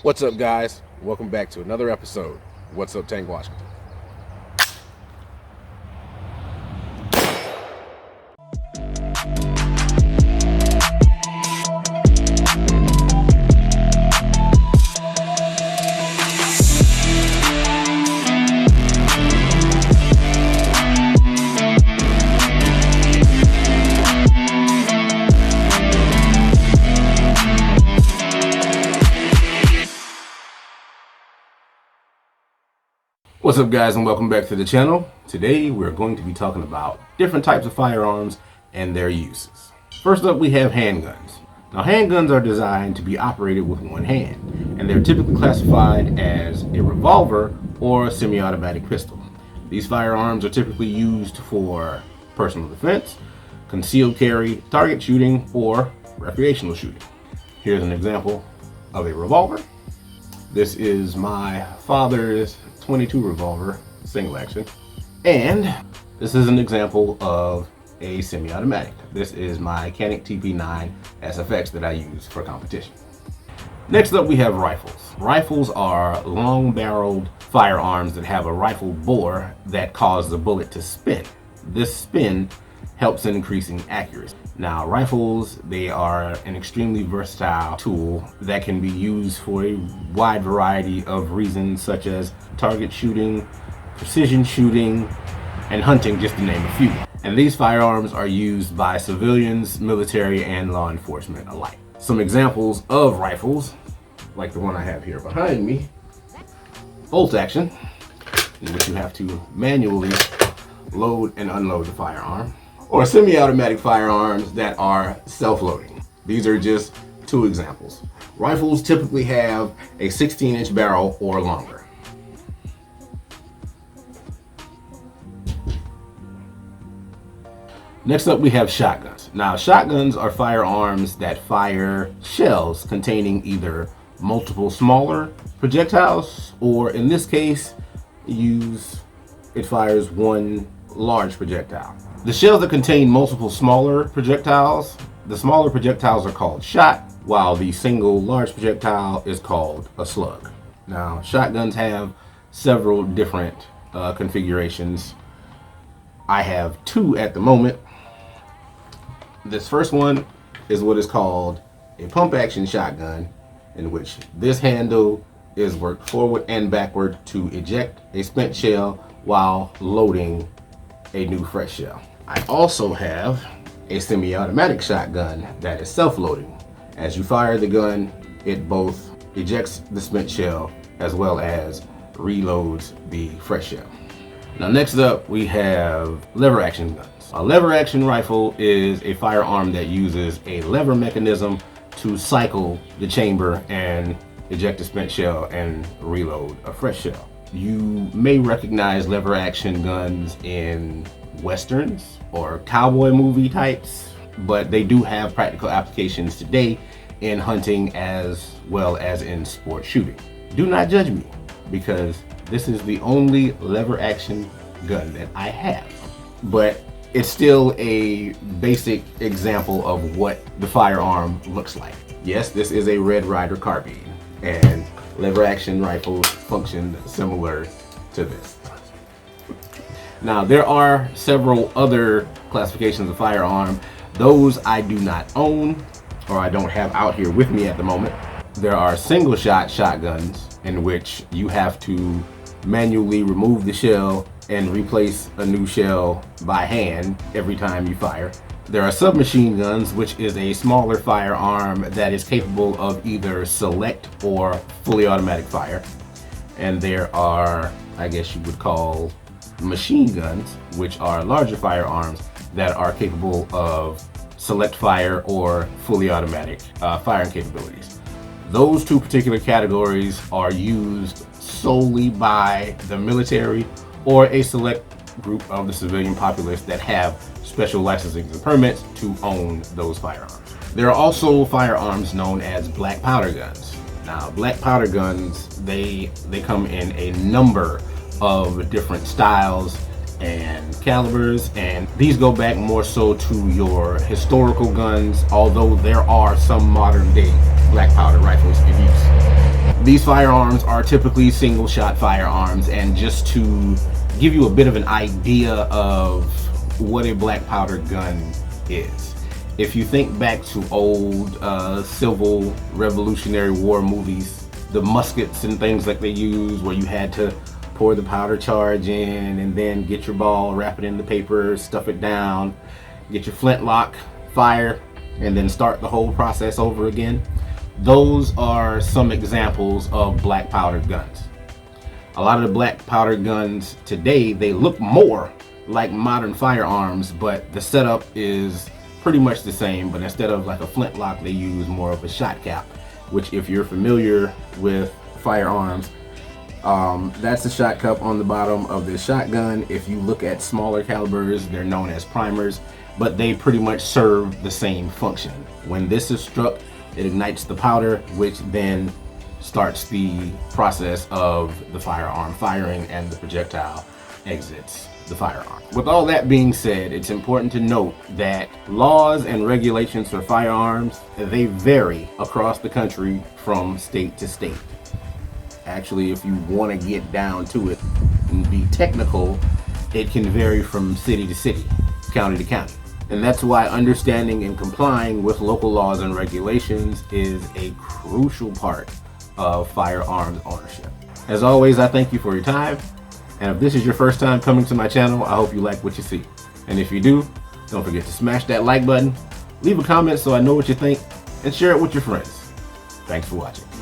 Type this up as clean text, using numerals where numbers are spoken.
What's up, guys? Welcome back to another episode. What's up, Tankwashington? What's up, guys, and welcome back to the channel. Today we're going to be talking about different types of firearms and their uses. First up, we have handguns. Now, handguns are designed to be operated with one hand, and they're typically classified as a revolver or a semi-automatic pistol. These firearms are typically used for personal defense, concealed carry, target shooting, or recreational shooting. Here's an example of a revolver. This is my father's 22 revolver, single action. And this is an example of a semi-automatic. This is my Canik TP9 SFX that I use for competition. Next up, we have rifles. Rifles are long-barreled firearms that have a rifle bore that causes the bullet to spin. This spin helps in increasing accuracy. Now, rifles, they are an extremely versatile tool that can be used for a wide variety of reasons, such as target shooting, precision shooting, and hunting, just to name a few. And these firearms are used by civilians, military, and law enforcement alike. Some examples of rifles, like the one I have here behind me, bolt action, in which you have to manually load and unload the firearm, or semi-automatic firearms that are self-loading. These are just two examples. Rifles typically have a 16-inch barrel or longer. Next up, we have shotguns. Now, shotguns are firearms that fire shells containing either multiple smaller projectiles, or in this case, it fires one large projectile. The shells that contain multiple smaller projectiles, the smaller projectiles are called shot, while the single large projectile is called a slug. Now, shotguns have several different configurations. I have two at the moment. This first one is what is called a pump action shotgun, in which this handle is worked forward and backward to eject a spent shell while loading a new fresh shell. I also have a semi-automatic shotgun that is self-loading. As you fire the gun, it both ejects the spent shell as well as reloads the fresh shell. Now, next up, we have lever action guns. A lever action rifle is a firearm that uses a lever mechanism to cycle the chamber and eject a spent shell and reload a fresh shell. You may recognize lever action guns in westerns or cowboy movie types, but they do have practical applications today in hunting as well as in sport shooting. Do not judge me, because this is the only lever action gun that I have, but it's still a basic example of what the firearm looks like. Yes, this is a Red Ryder carbine, and lever action rifles function similar to this. Now, there are several other classifications of firearm. Those I do not own, or I don't have out here with me at the moment. There are single shot shotguns, in which you have to manually remove the shell and replace a new shell by hand every time you fire. There are submachine guns, which is a smaller firearm that is capable of either select or fully automatic fire. And there are, I guess you would call, machine guns, which are larger firearms that are capable of select fire or fully automatic firing capabilities. Those two particular categories are used solely by the military or a select group of the civilian populace that have special licensing and permits to own those firearms. There are also firearms known as black powder guns. Now, black powder guns, they come in a number of different styles and calibers, and these go back more so to your historical guns, although there are some modern day black powder rifles in use. These firearms are typically single shot firearms, and just to give you a bit of an idea of what a black powder gun is, if you think back to old Civil Revolutionary War movies, the muskets and things like they use where you had to pour the powder charge in and then get your ball, wrap it in the paper, stuff it down, get your flintlock, fire, and then start the whole process over again. Those are some examples of black powder guns. A lot of the black powder guns today, they look more like modern firearms, but the setup is pretty much the same. But instead of like a flintlock, they use more of a shot cap, which, if you're familiar with firearms, that's the shot cup on the bottom of the shotgun. If you look at smaller calibers, they're known as primers, but they pretty much serve the same function. When this is struck, it ignites the powder, which then starts the process of the firearm firing, and the projectile exits the firearm. With all that being said, it's important to note that laws and regulations for firearms, they vary across the country from state to state. Actually, if you want to get down to it and be technical, it can vary from city to city, county to county. And that's why understanding and complying with local laws and regulations is a crucial part of firearms ownership. As always, I thank you for your time. And if this is your first time coming to my channel, I hope you like what you see. And if you do, don't forget to smash that like button, leave a comment so I know what you think, and share it with your friends. Thanks for watching.